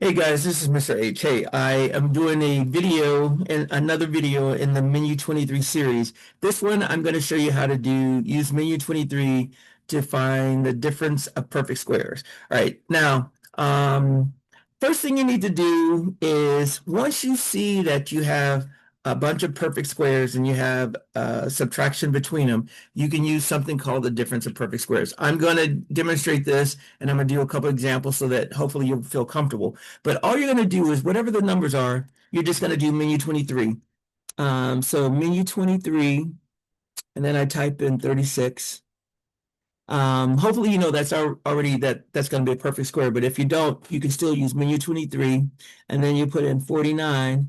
Hey guys, this is Mr. H. Hey, I am doing a video and another video in the Menu 23 series. This one, I'm going to show you how to use Menu 23 to find the difference of perfect squares. All right, now, first thing you need to do is once you see that you have a bunch of perfect squares and you have subtraction between them, you can use something called the difference of perfect squares. I'm going to demonstrate this and I'm going to do a couple examples so that hopefully you'll feel comfortable. But all you're going to do is whatever the numbers are, you're just going to do menu 23. So menu 23, and then I type in 36. Hopefully you know that's already that's going to be a perfect square, but if you don't, you can still use menu 23, and then you put in 49,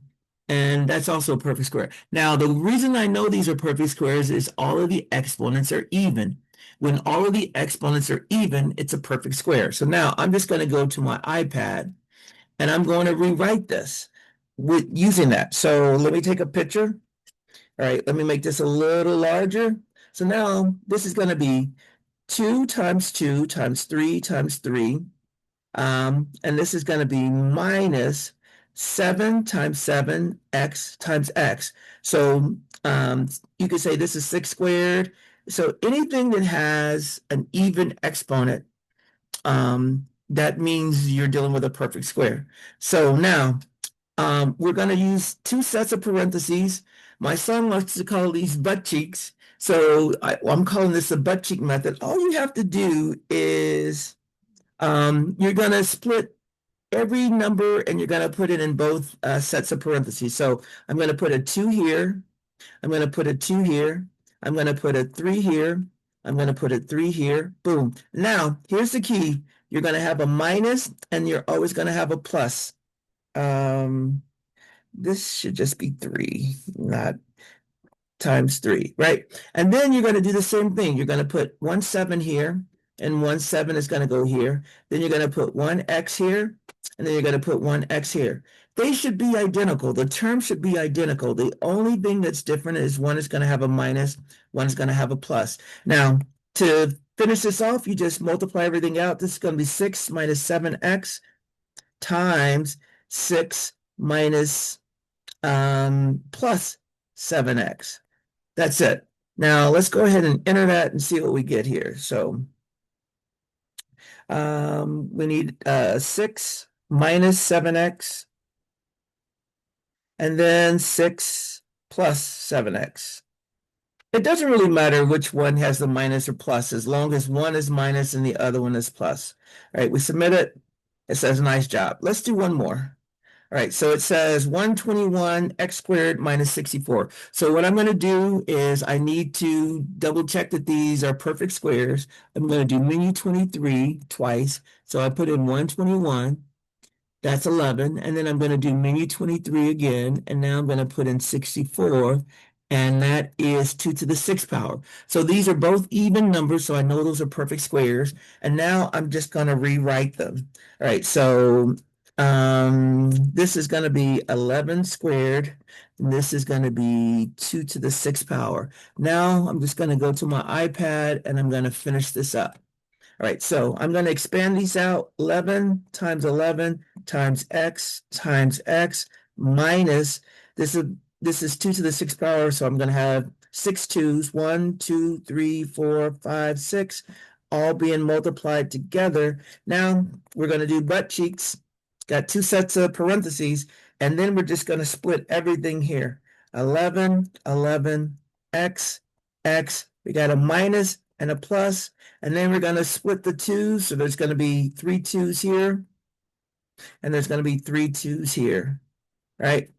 and that's also a perfect square. Now, the reason I know these are perfect squares is all of the exponents are even. When all of the exponents are even, it's a perfect square. So now I'm just going to go to my iPad and I'm going to rewrite this with using that. So let me take a picture. All right, let me make this a little larger. So now this is going to be 2 times 2 times 3 times 3. And this is going to be minus 7 times 7x times x. So you could say this is 6 squared. So anything that has an even exponent, that means you're dealing with a perfect square. So now we're going to use two sets of parentheses. My son likes to call these butt cheeks. So I'm calling this the butt cheek method. All you have to do is you're going to split every number and you're going to put it in both sets of parentheses. So I'm going to put a 2 here. I'm going to put a 2 here. I'm going to put a 3 here. I'm going to put a 3 here. Boom. Now, here's the key. You're going to have a minus and you're always going to have a plus. Um, this should just be 3, not times 3, right? And then you're going to do the same thing. You're going to put 1 7 here, and 1 7 is going to go here. Then you're going to put 1x here, and then you're going to put 1x here. They should be identical. The terms should be identical. The only thing that's different is one is going to have a minus, one is going to have a plus. Now, to finish this off, you just multiply everything out. This is going to be 6 minus 7x times 6 minus plus 7x. That's it. Now let's go ahead and enter that and see what we get here. So we need 6 minus 7x and then 6 plus 7x. It doesn't really matter which one has the minus or plus as long as one is minus and the other one is plus. All right, we submit it. It says nice job. Let's do one more. All right, so it says 121 x squared minus 64. So what I'm going to do is I need to double check that these are perfect squares. I'm going to do menu 23 twice. So I put in 121, that's 11. And then I'm going to do menu 23 again. And now I'm going to put in 64. And that is 2 to the 6th power. So these are both even numbers. So I know those are perfect squares. And now I'm just going to rewrite them. All right, so this is going to be 11 squared, and this is going to be 2 to the 6th power. Now I'm just going to go to my iPad and I'm going to finish this up. All right, so I'm going to expand these out. 11 times x minus, this is 2 to the 6th power, so I'm going to have 6 2's, 1, 2, 3, 4, 5, 6, all being multiplied together. Now we're going to do butt cheeks. Got two sets of parentheses, and then we're just going to split everything here. 11, x, we got a minus and a plus, and then we're going to split the 2's, so there's going to be 3 2's here, and there's going to be 3 2's here, right?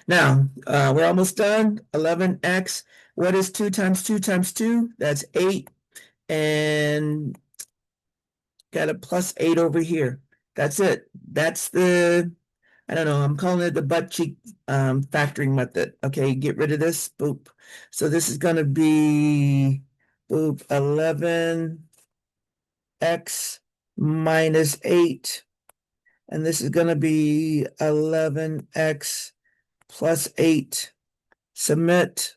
Now, we're almost done. 11x, what is 2 times 2 times 2? That's 8, and got a plus 8 over here. That's it. That's the, I don't know, I'm calling it the butt cheek factoring method. Okay, get rid of this. Boop. So this is going to be, boop, 11x minus 8. And this is going to be 11x plus 8. Submit.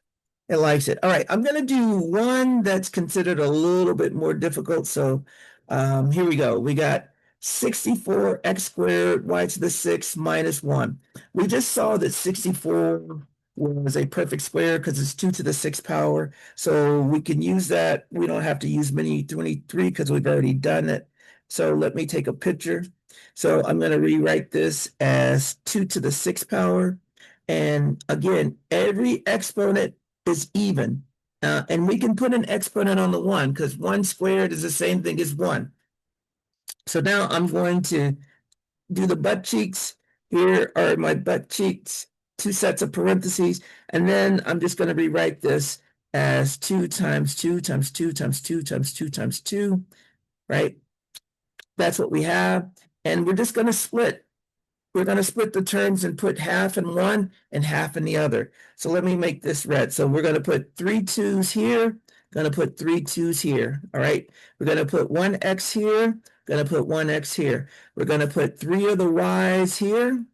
It likes it. All right, I'm going to do one that's considered a little bit more difficult. So here we go. We got 64x squared y to the 6 minus 1. We just saw that 64 was a perfect square because it's 2 to the 6 power. So we can use that. We don't have to use menu 23 because we've already done it. So let me take a picture. So I'm going to rewrite this as 2 to the 6 power. And again, every exponent is even. And we can put an exponent on the 1 because 1 squared is the same thing as 1. So now I'm going to do the butt cheeks. Here are my butt cheeks, 2 sets of parentheses, and then I'm just going to rewrite this as 2 times 2 times 2 times 2 times 2 times 2, right? That's what we have. And we're just going to split. We're going to split the terms and put half in one and half in the other. So let me make this red. So we're going to put 3 2's here, going to put 3 2's here. All right. We're going to put 1x here, going to put 1x here. We're going to put 3 of the y's here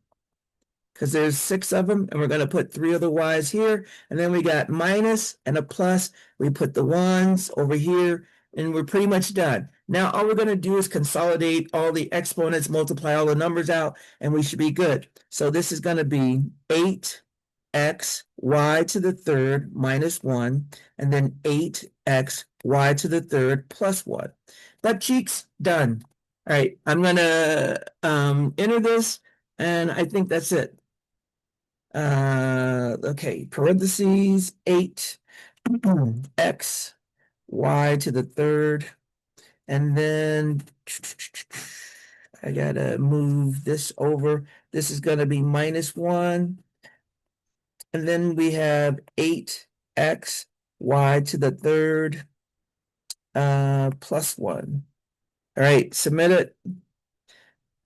because there's 6 of them, and we're going to put 3 of the y's here. And then we got minus and a plus. We put the 1's over here, and we're pretty much done. Now, all we're going to do is consolidate all the exponents, multiply all the numbers out, and we should be good. So this is going to be 8x y to the third minus 1, and then 8x y to the third plus 1. Butt cheeks, done. All right, I'm going to enter this, and I think that's it. Okay, parentheses, 8 x y to the third, and then I gotta move this over. This is gonna be minus 1, and then we have 8x y to the third plus 1. All right, submit it.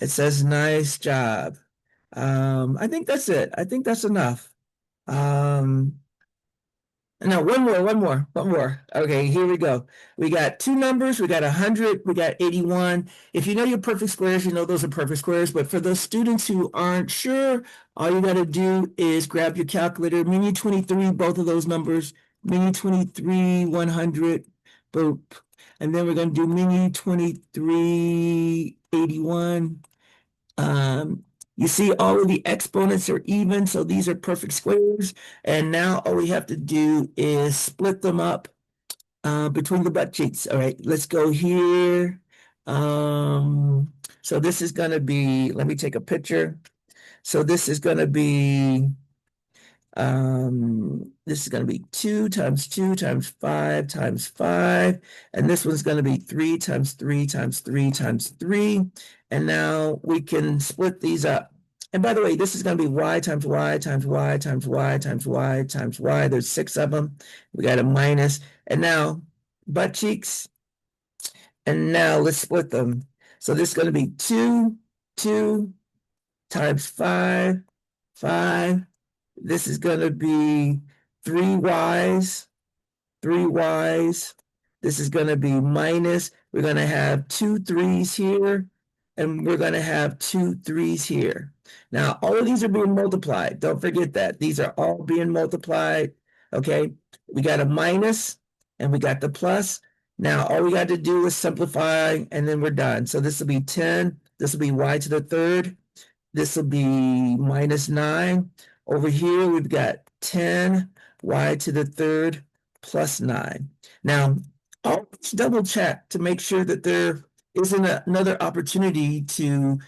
It says nice job. I think that's it. I think that's enough. No, one more. Okay, here we go. We got 2 numbers. We got 100. We got 81. If you know your perfect squares, you know those are perfect squares. But for those students who aren't sure, all you got to do is grab your calculator, menu 23, both of those numbers, menu 23, 100, boop. And then we're going to do menu 23, 81. You see all of the exponents are even, so these are perfect squares. And now all we have to do is split them up between the butt cheeks. All right, let's go here. So this is going to be, let me take a picture. So this is going to be 2 times 2 times 5 times 5, and this one's going to be 3 times 3 times 3 times 3, and now we can split these up. And by the way, this is going to be y times y times y times y times y times y. There's 6 of them. We got a minus, and now butt cheeks, and now let's split them. So this is going to be 2 times 5, 5. This is going to be 3 y's, 3 y's. This is going to be minus. We're going to have 2 3's here, and we're going to have 2 3's here. Now, all of these are being multiplied. Don't forget that. These are all being multiplied. Okay, we got a minus, and we got the plus. Now, all we got to do is simplify, and then we're done. So this will be 10. This will be y to the third. This will be minus 9. Over here, we've got 10 y to the third plus 9. Now, always double check to make sure that there isn't another opportunity to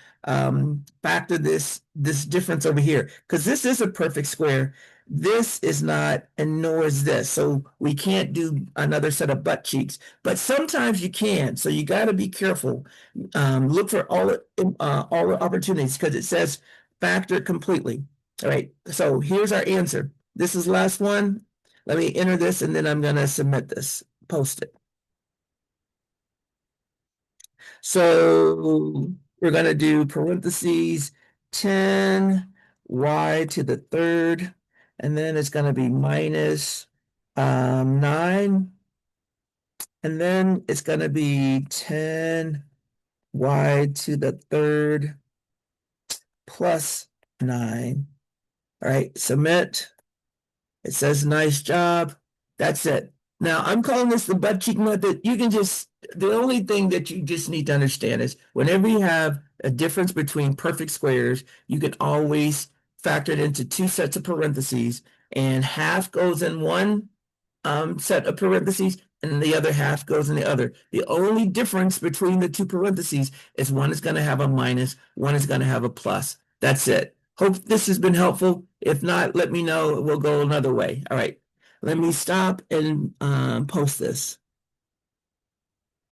factor this difference over here, because this is a perfect square. This is not, and nor is this. So we can't do another set of butt cheeks, but sometimes you can. So you got to be careful. Look for all the opportunities, because it says factor completely. All right, so here's our answer. This is the last one. Let me enter this, and then I'm going to submit this, post it. So we're going to do parentheses 10 y to the third, and then it's going to be minus 9, and then it's going to be 10 y to the third plus 9. All right, submit. It says nice job. That's it. Now, I'm calling this the butt cheek method. The only thing that you just need to understand is whenever you have a difference between perfect squares, you can always factor it into two sets of parentheses, and half goes in one set of parentheses and the other half goes in the other. The only difference between the two parentheses is one is going to have a minus, one is going to have a plus. That's it. Hope this has been helpful. If not, let me know. We'll go another way. All right. Let me stop and post this.